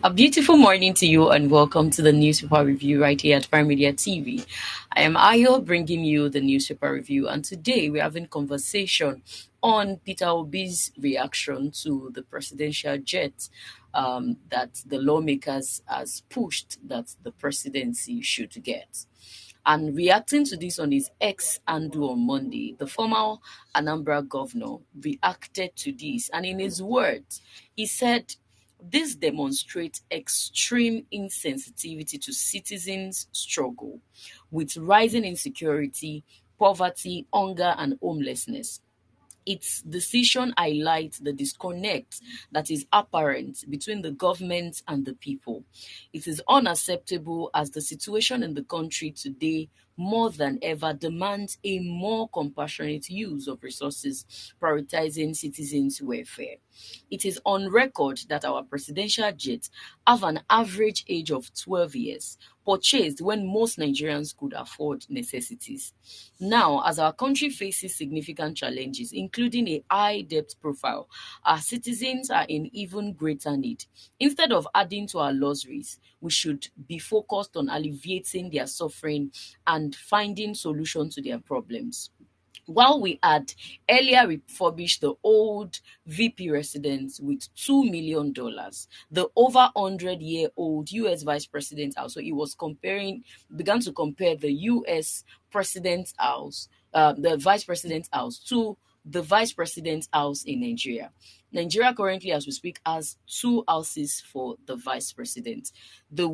A beautiful morning to you and welcome to the newspaper review right here at Prime Media TV. I am Ayo bringing you the newspaper review, and today we're having conversation on Peter Obi's reaction to the presidential jet that the lawmakers has pushed that the presidency should get. And reacting to this on his ex handle on Monday, the former Anambra governor reacted to this. And in his words, he said, this demonstrates extreme insensitivity to citizens' struggle with rising insecurity, poverty, hunger, and homelessness. Its decision highlights the disconnect that is apparent between the government and the people. It is unacceptable as the situation in the country today more than ever demands a more compassionate use of resources, prioritizing citizens' welfare. It is on record that our presidential jets have an average age of 12 years, purchased when most Nigerians could afford necessities. Now, as our country faces significant challenges, including a high debt profile, our citizens are in even greater need. Instead of adding to our losses, we should be focused on alleviating their suffering and finding solutions to their problems. While we had earlier refurbished the old VP residence with $2 million, the over 100-year-old US Vice President house, so he was began to compare the US President's house, the Vice President's house, to the Vice President's house in Nigeria. Nigeria currently, as we speak, has two houses for the Vice President. The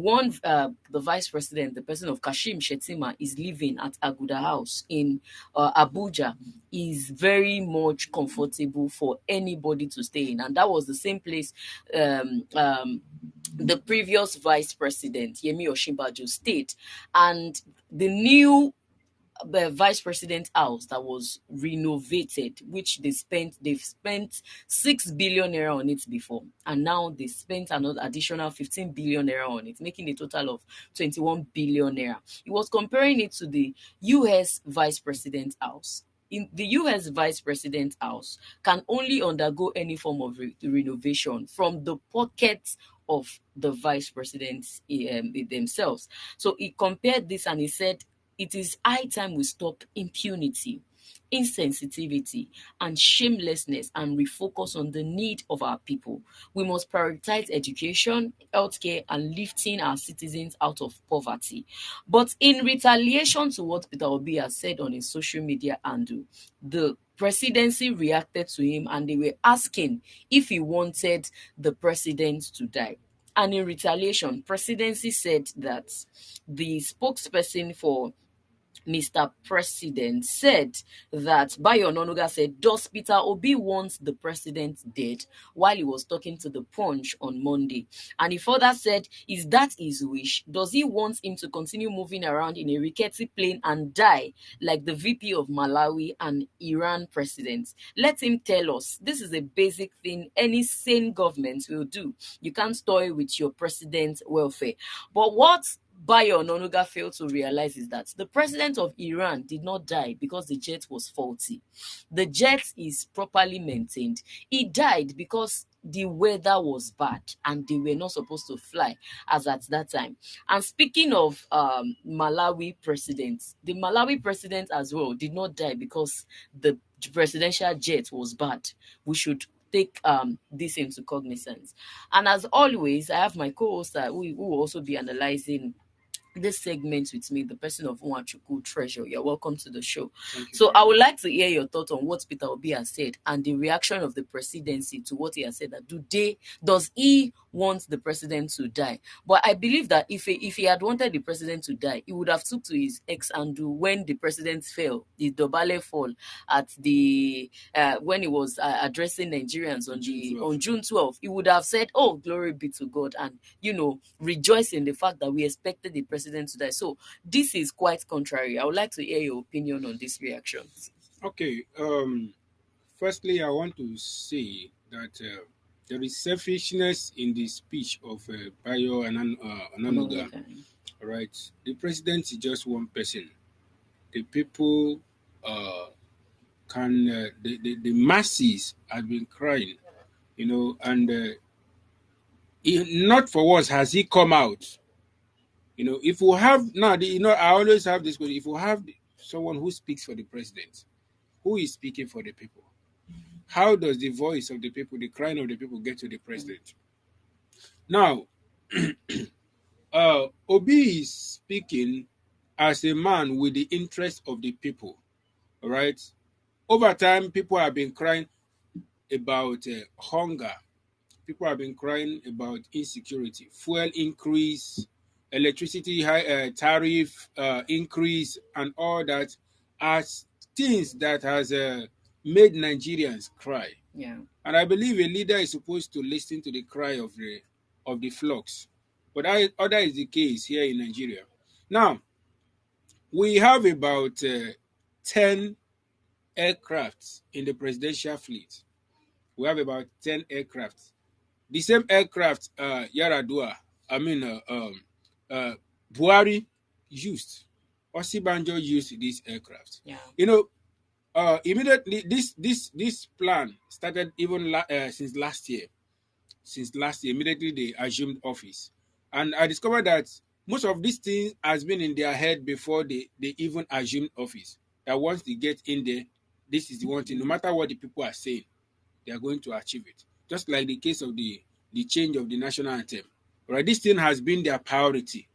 Vice President, the person of Kashim Shettima, is living at Aguda House in Abuja, is very much comfortable for anybody to stay in. And that was the same place the previous Vice President, Yemi Osinbajo, stayed. And the new vice president house that was renovated, which they've spent 6 billion naira on it before, and now they spent another additional 15 billion naira on it, making a total of 21 billion naira. He was comparing it to the US vice president house. In the US vice president house can only undergo any form of renovation from the pockets of the vice presidents themselves. So he compared this and he said it is high time we stop impunity, insensitivity, and shamelessness and refocus on the need of our people. We must prioritize education, healthcare, and lifting our citizens out of poverty. But in retaliation to what Peter Obi has said on his social media handle, the presidency reacted to him and they were asking if he wanted the president to die. And in retaliation, presidency said that the spokesperson for Mr. President said that Bayo Ononuga said, does Peter Obi want the president dead, while he was talking to the Punch on Monday. And he further said, is that his wish? Does he want him to continue moving around in a rickety plane and die like the VP of Malawi and Iran presidents? Let him tell us. This is a basic thing any sane government will do. You can't toy with your president's welfare. But what Bayo Ononuga failed to realize is that the president of Iran did not die because the jet was faulty. The jet is properly maintained. He died because the weather was bad and they were not supposed to fly as at that time. And speaking of Malawi president, the Malawi president as well did not die because the presidential jet was bad. We should take this into cognizance. And as always, I have my co-host who will also be analyzing this segment with me, the person of Nwachukwu Treasure. You're welcome to the show. So I would like to hear your thoughts on what Peter Obi has said and the reaction of the presidency to what he has said. That does he want the president to die? But I believe that if he had wanted the president to die, he would have took to his ex handle when the president fell, the Dobale fall at the when he was addressing Nigerians on June 12th. He would have said, "Oh, glory be to God," and rejoice in the fact that we expected the president to die. So this is quite contrary. I would like to hear your opinion on this reaction. Okay. Firstly, I want to say that there is selfishness in the speech of Bayo Onanuga. Right. The president is just one person. The people the masses have been crying, and not for once has he come out. If we have now, I always have this question. If we have someone who speaks for the president, who is speaking for the people, how does the voice of the people, the crying of the people, get to the president? Now, Obi is speaking as a man with the interest of the people. All right. Over time, people have been crying about hunger. People have been crying about insecurity, fuel increase, electricity tariff increase, and all that as things that has made Nigerians cry. Yeah. And I believe a leader is supposed to listen to the cry of the flocks. But other is the case here in Nigeria. Now, we have about 10 aircrafts in the presidential fleet. We have about 10 aircrafts. The same aircraft Yaradua, Buhari used. Osibanjo used this aircraft. Yeah. Immediately this plan started even since last year. Since last year, immediately they assumed office. And I discovered that most of these things has been in their head before they even assumed office. That once they get in there, this is the one thing. No matter what the people are saying, they are going to achieve it. Just like the case of the change of the national anthem. Right? This thing has been their priority.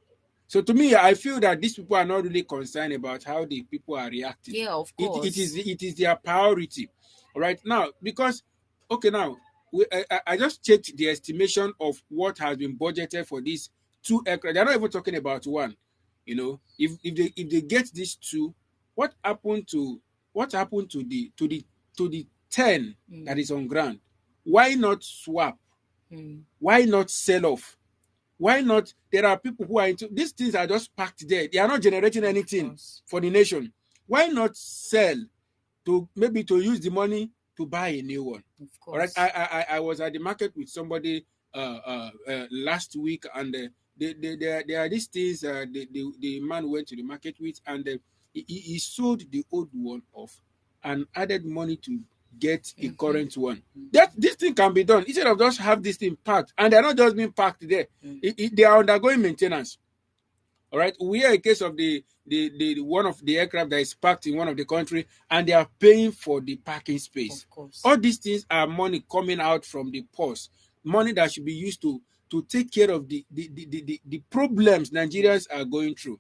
So to me, I feel that these people are not really concerned about how the people are reacting. Yeah, of course. It is their priority. All right. Now, because, okay, now, I just checked the estimation of what has been budgeted for these two aircraft. They're not even talking about one. If they get these two, what happened to the 10 that is on ground? Why not swap? Why not sell off? Why not? There are people who are into these things are just packed there. They are not generating anything for the nation. Why not sell to use the money to buy a new one? Of All right. course. I was at the market with somebody last week, and there are these things. The man went to the market with, and he sold the old one off and added money to get a current one. That this thing can be done instead of just have this thing packed, and they're not just being packed there. They are undergoing maintenance. All right, we are a case of the one of the aircraft that is parked in one of the country, and they are paying for the parking space. Of course. All these things are money coming out from the purse, money that should be used to take care of the problems Nigerians are going through.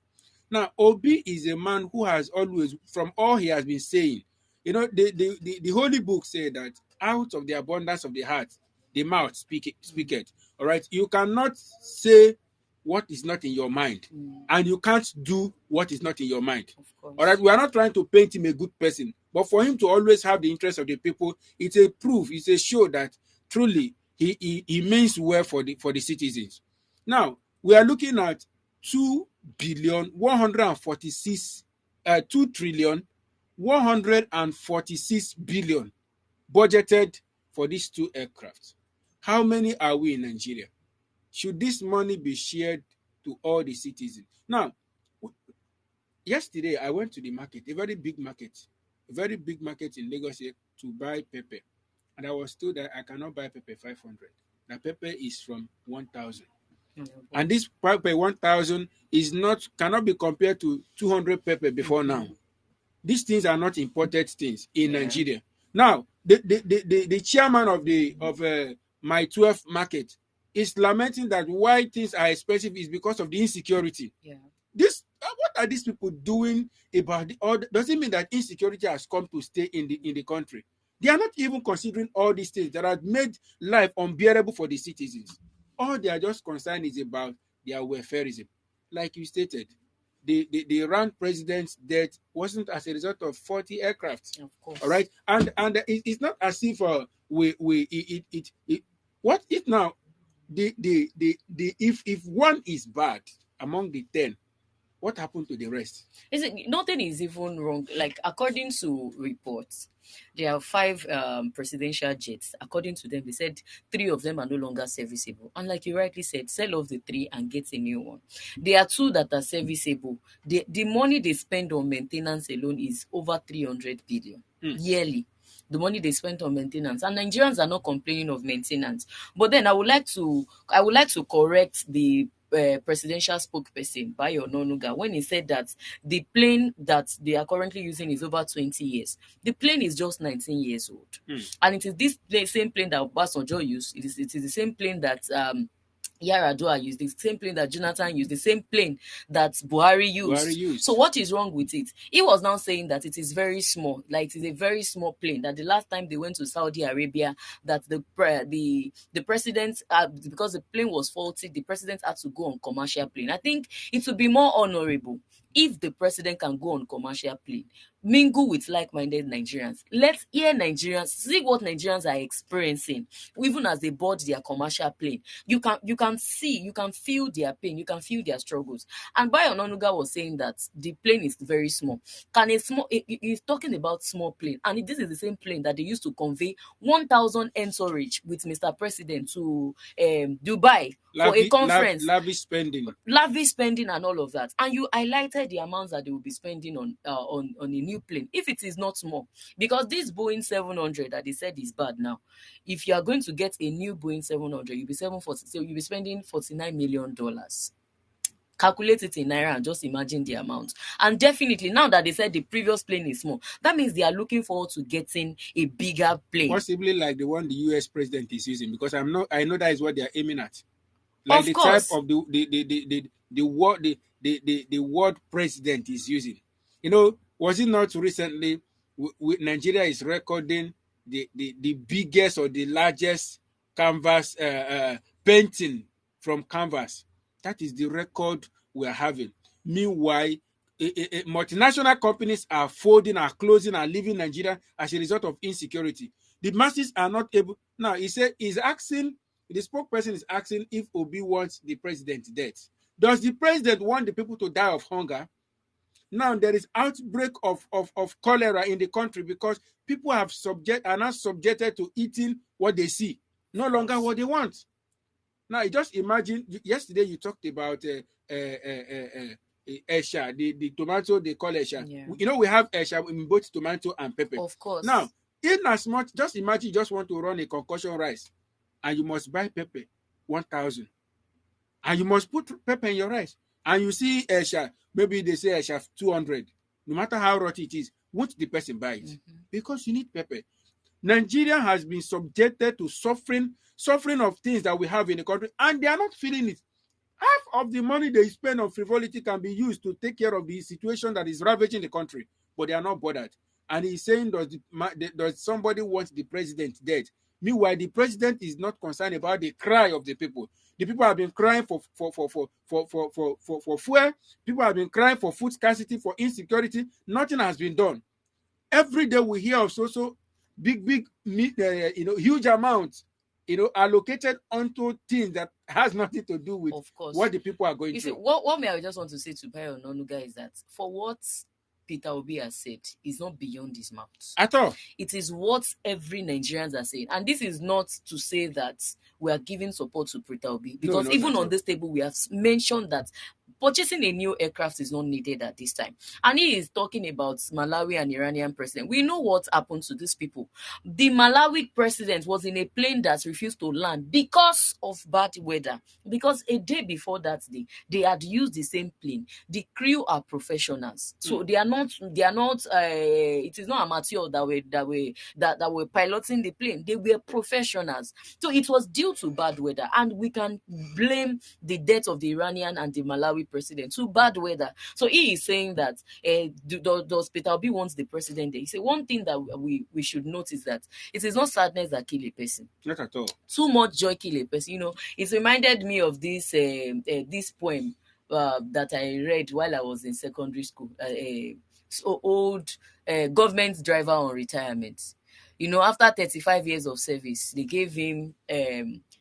Now, Obi is a man who has always, from all he has been saying, the Holy Book said that out of the abundance of the heart, the mouth speaketh. All right, you cannot say what is not in your mind, and you can't do what is not in your mind. Of course. All right, we are not trying to paint him a good person, but for him to always have the interest of the people, it's a proof, it's a show that truly he means well for the citizens. Now, we are looking at 2 trillion 146 billion budgeted for these two aircrafts. How many are we in Nigeria? Should this money be shared to all the citizens? Now, yesterday I went to the market, a very big market in Lagos here, to buy pepper. And I was told that I cannot buy pepper 500. The pepper is from 1,000. And this pepper 1,000 cannot be compared to 200 pepper before now. These things are not imported things in Nigeria. Now, the chairman of my 12th market is lamenting that why things are expensive is because of the insecurity. Yeah. What are these people doing about does it mean that insecurity has come to stay in the country? They are not even considering all these things that have made life unbearable for the citizens. All they are just concerned is about their welfareism. Like you stated, the Iran president's death wasn't as a result of 40 aircraft. Of course. All right, and it's not as if what if now if one is bad among the 10, what happened to the rest? Nothing is even wrong. Like, according to reports, there are 5 presidential jets. According to them, they said 3 of them are no longer serviceable. And like you rightly said, sell off the 3 and get a new one. There are 2 that are serviceable. The money they spend on maintenance alone is over 300 billion yearly. the money they spent on maintenance, and Nigerians are not complaining of maintenance. But then I would like to correct the presidential spokesperson Bayo Ononuga when he said that the plane that they are currently using is over 20 years. The plane is just 19 years old, Hmm. and it is this same plane that Obasanjo used. It is the same plane that Yaradua used, the same plane that Jonathan used, the same plane that Buhari Buhari used. So used. what is wrong with it? He was now saying that it is very small, like it is a very small plane. That the last time they went to Saudi Arabia, that the president, because the plane was faulty, the president had to go on commercial plane. I think it would be more honourable if the president can go on commercial plane, mingle with like-minded Nigerians. Let's hear Nigerians, see what Nigerians are experiencing, even as they board their commercial plane. You can see, you can feel their pain, you can feel their struggles. And Bayo Ononuga was saying that the plane is very small. Can a small he's talking about small plane, and this is the same plane that they used to convey 1,000 entourage with Mr. President to Dubai for a conference, Lavish spending. lavish spending and all of that. And you highlighted the amounts that they will be spending on a new plane, if it is not small. Because this Boeing 700 that they said is bad now, if you are going to get a new Boeing 700, you'll be spending $49 million. Calculate it in naira and just imagine the amount. And definitely, now that they said the previous plane is small, that means they are looking forward to getting a bigger plane. Possibly like the one the US president is using, because I know that is what they are aiming at. Like Of the type course. of the word president is using. You know, was it not recently Nigeria is recording the biggest or the largest canvas painting from canvas? That is the record we are having. Meanwhile, multinational companies are folding, are closing, are leaving Nigeria as a result of insecurity. The masses are not able. Now, the spokesperson is asking if Obi wants the president dead. Does the president want the people to die of hunger? Now there is outbreak of cholera in the country because people are not subjected to eating what they see, no Of longer course. what they want. Now you just imagine. Yesterday you talked about esha, the tomato they call esha. Yeah. You know we have esha in both tomato and pepper. Of Now, course. in as much, just imagine you just want to run a concussion rice, and you must buy pepper 1,000, and you must put pepper in your rice, and you see esha, maybe they say esha 200. No matter how rotten it is, won't the person buy it? Because you need pepper. Nigeria has been subjected to suffering of things that we have in the country, and they are not feeling it. Half of the money they spend on frivolity can be used to take care of the situation that is ravaging the country, but they are not bothered. And he's saying, does somebody want the president dead? Meanwhile, the president is not concerned about the cry of the people. The people have been crying for fuel. People have been crying for food scarcity, for insecurity. Nothing has been done. Every day we hear of so big huge amounts allocated onto things that has nothing to do with Of course. what the people are going You see, through what may I just want to say to Bayo Ononuga is that for what Peter Obi has said is not beyond his mouth. at all. It is what every Nigerians are saying. And this is not to say that we are giving support to Peter Obi, No, because not even at on all. this table, we have mentioned that purchasing a new aircraft is not needed at this time. And he is talking about Malawi and Iranian president. We know what happened to these people. The Malawi president was in a plane that refused to land because of bad weather. Because a day before that day, they had used the same plane. The crew are professionals, so they are not. It is not amateur that were piloting the plane. They were professionals. So it was due to bad weather, and we can blame the death of the Iranian and the Malawi president to bad weather. So he is saying that does Peter Obi wants the president there? He said one thing that we should notice that it is not sadness that kill a person. Not at all. Too much joy kill a person. It reminded me of this poem that I read while I was in secondary school. So old government driver on retirement. After 35 years of service, they gave him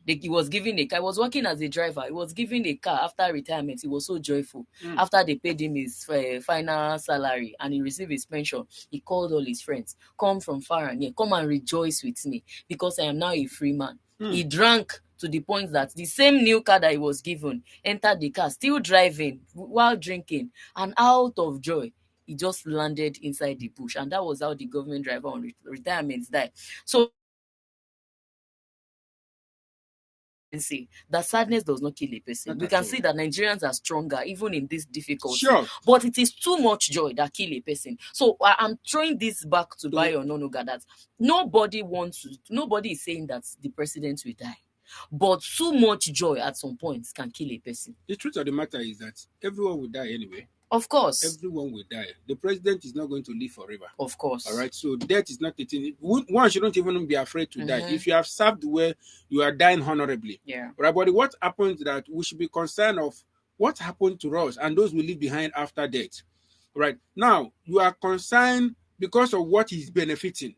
he was given a car. He was working as a driver. He was given a car after retirement. He was so joyful. After they paid him his final salary and he received his pension, he called all his friends, come from far and near, come and rejoice with me because I am now a free man. He drank to the point that the same new car that he was given entered the car, still driving while drinking, and out of joy, he just landed inside the bush, and that was how the government driver on retirement died. So see that sadness does not kill a person. Not We at can all. see that Nigerians are stronger even in this difficulty. Sure. But it is too much joy that kill a person. So I'm throwing this back to Bayo Ononuga, that nobody is saying that the president will die. But too much joy at some point can kill a person. The truth of the matter is that everyone will die anyway. Of course. Everyone will die. The president is not going to live forever. Of course. All right. So death is not a thing. One shouldn't even be afraid to die. If you have served well, you are dying honorably. Yeah. Right. But what happens that we should be concerned of what happened to us and those we leave behind after death. Right. Now you are concerned because of what he's benefiting.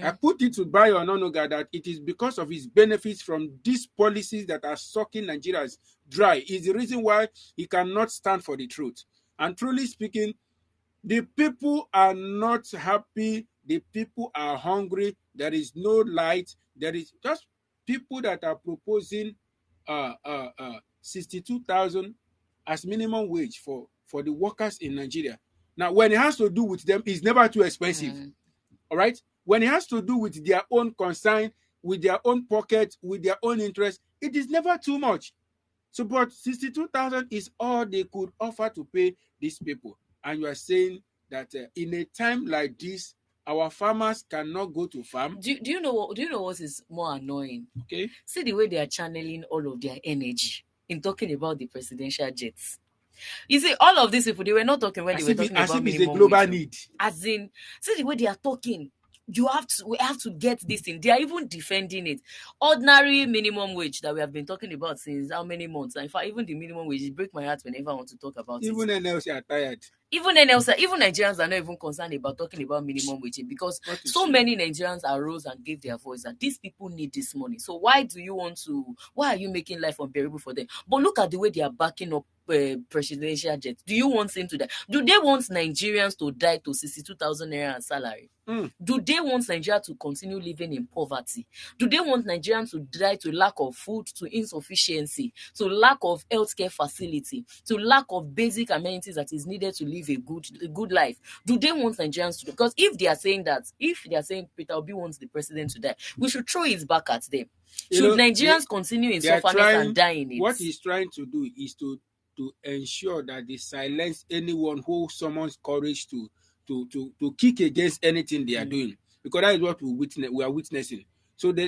I put it to Bayo Ononuga that it is because of his benefits from these policies that are sucking Nigerians dry is the reason why he cannot stand for the truth. And truly speaking, the people are not happy. The people are hungry. There is no light. There is just people that are proposing 62,000 as minimum wage for the workers in Nigeria. Now, when it has to do with them, it's never too expensive. All right? When it has to do with their own concern, with their own pocket, with their own interest, it is never too much. So, but 62,000 is all they could offer to pay these people. And you are saying that in a time like this, our farmers cannot go to farm. Do you know what is more annoying? Okay. See the way they are channeling all of their energy in talking about the presidential jets. You see, all of these people, they were not talking when they were talking about minimum wage. As if it's a global need. As in, see the way they are talking. We have to get this thing. They are even defending it. Ordinary minimum wage that we have been talking about since how many months? And in fact, even the minimum wage, it breaks my heart whenever I want to talk about even it. Even NLC are tired. Even Nigerians are not even concerned about talking about minimum wage because so many Nigerians arose and gave their voice that these people need this money. So why are you making life unbearable for them? But look at the way they are backing up presidential jets. Do you want him to die? Do they want Nigerians to die to 62,000 naira salary? Do they want Nigeria to continue living in poverty? Do they want Nigerians to die to lack of food, to insufficiency, to lack of healthcare facility, to lack of basic amenities that is needed to live a good life? Do they want Nigerians to? Because if they are saying Peter Obi wants the president to die, we should throw it back at them. Should Nigerians continue in suffering and die in it? What he's trying to do is to ensure that they silence anyone who summons courage to kick against anything they are doing, because that is what we are witnessing. So they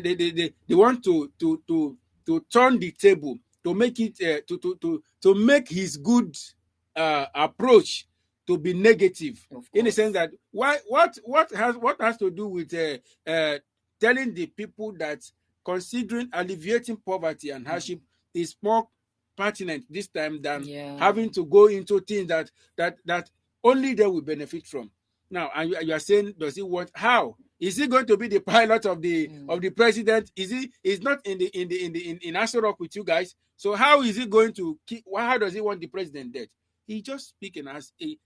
want to turn the table, to make it to make his good approach to be negative, in the sense that what has to do with telling the people that considering alleviating poverty and hardship is more pertinent this time than having to go into things that only they will benefit from. Now, and you are saying, does he want? How is he going to be the pilot of the president? Is not in Aso Rock with you guys? So how is he going to? How does he want the president dead? He's just speaking as a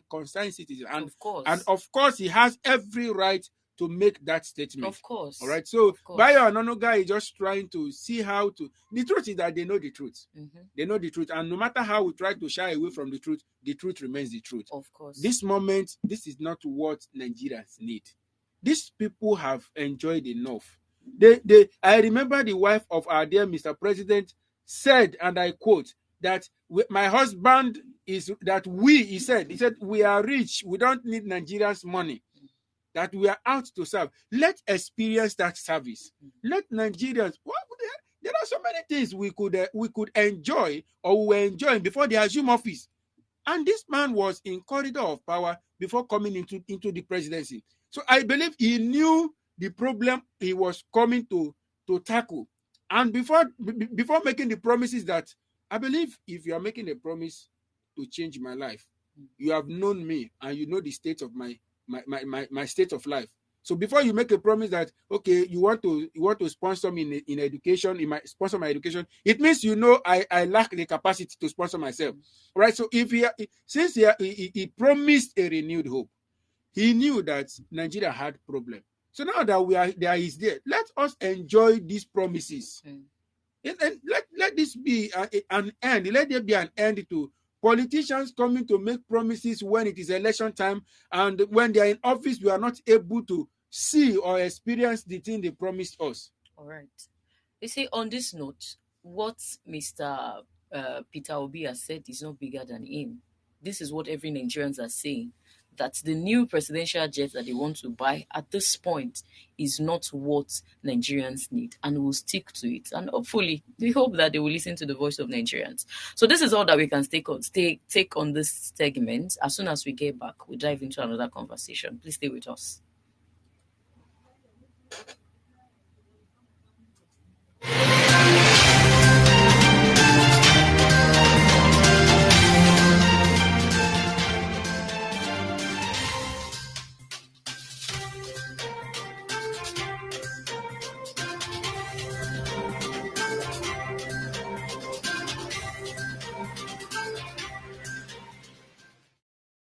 concerned citizen, and of course he has every right to make that statement. Of course. All right. So Bayo Ononuga is just trying to see how to. The truth is that they know the truth. They know the truth, and no matter how we try to shy away from the truth remains the truth. Of course. This moment, this is not what Nigerians need. These people have enjoyed enough. I remember the wife of our dear Mr. President said, and I quote, that my husband is that he said we are rich. We don't need Nigerians' money. That we are out to serve. Let's experience that service. Let Nigerians. There are so many things we could enjoy, or we were enjoying before they assume office. And this man was in corridor of power before coming into the presidency. So I believe he knew the problem he was coming to tackle. And before making the promises that, I believe if you are making a promise to change my life, you have known me and you know the state of my state of life. So before you make a promise that, okay, you want to sponsor me in education, sponsor my education, it means you know I lack the capacity to sponsor myself, right? So since he promised a renewed hope, he knew that Nigeria had problem. So now that there is there, let us enjoy these promises, and let this be an end. Let there be an end to Politicians coming to make promises when it is election time, and when they are in office, we are not able to see or experience the thing they promised us. All right. You see, on this note, what Mr. Peter Obi has said is not bigger than him. This is what every Nigerians are saying, that the new presidential jet that they want to buy at this point is not what Nigerians need, and will stick to it. And hopefully, we hope that they will listen to the voice of Nigerians. So this is all that we can take on this segment. As soon as we get back, we'll dive into another conversation. Please stay with us.